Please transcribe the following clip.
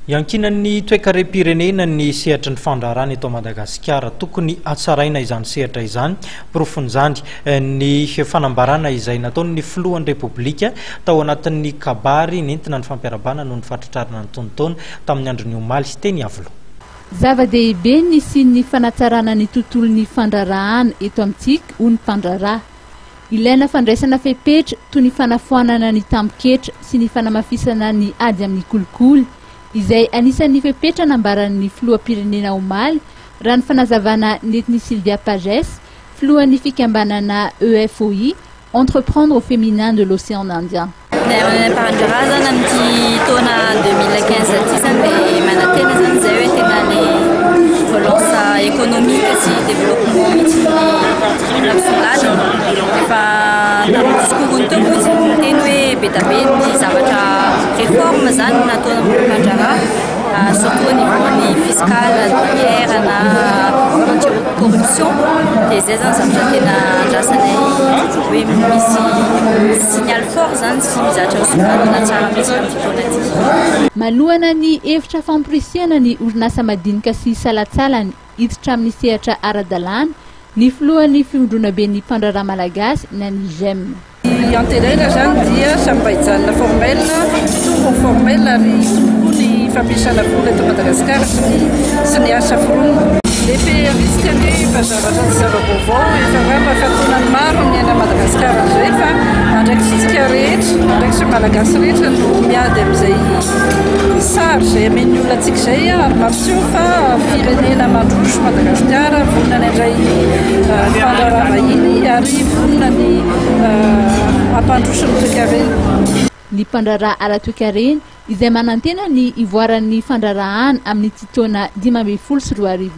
Yankinan'ny toe-karem-pirenena ny sehatra ny fandraharana eto Madagasikara tokony atsaraina izany sehatra izany profon'izany ny fanambarana izay nataon'ny filohan'ny repoblika tao anatin'ny kabary nentina ny fampiarabana noho ny fahatratrarana ny tontaona tamin'ny andron'ny omaly teny Avilo. Zava-dehibe ny sy ny fanatsarana ny tontolon'ny fandraharana eto amintsika ho ny mpandraharaha. Ilaina fandraisana fepetra toy ny fanafoanana ny tambon-ketra sy ny fanamafisana ny ady amin'ny kolikoly izay anisan'ny fepetra nambaran'ny filoham-pirenena omaly raha ny fanazavana netiny Sylvia Pages, filohan'ny fikambanana EFOI, Entreprendre au féminin de l'océan Indien. Mpandraharaha zany amin'ity taona 2015 ity zany dia manantena zany zay hoe tena ny relance économique sy développement mihitsy ny fisongadina efa tamin'ny discours-ny teo moa izy teny hoe be da be ny zavatra réforme zany nataona mpandraharaha surtout au niveau fiscal, douanière na anti-corruption dia zay zany zavatra tena andrasanay hoe misy signal fort zany sy mizatra songadina tsara mihitsy amin'ity taona ity. Malohana ny hevitra famporisiana ny orinasa madinika sy salatsalany hiditra amin'ny sehatra ara-dalàna ny filohan'ny fiondrona be ny mpandraharaha malagasy na ny GEM. Antenaina zany dia sambaijana formel conformel ary tompo ny fampiasana vola eto Madagasikara sy ny asa foronina. Lehibe risika ny mpandraharaha ny zava-baovao efa ramba fatonany maro miaina Madagasikara izay fa andraikitsika rehetra andraikitra malagasy rehetra no miady amin'izay sary izay amen'ny olona antsika izay ary mampiseho fa firenena mandroso Madagasikara vonona ny andray mpandraharaha vahiny ary vonona ny ampandroson'ny toe-karena. Ny mpandraharaha ara-toe-karena izay manantena ny ivoaran'ny fandraharahana amin'ny taona 2012.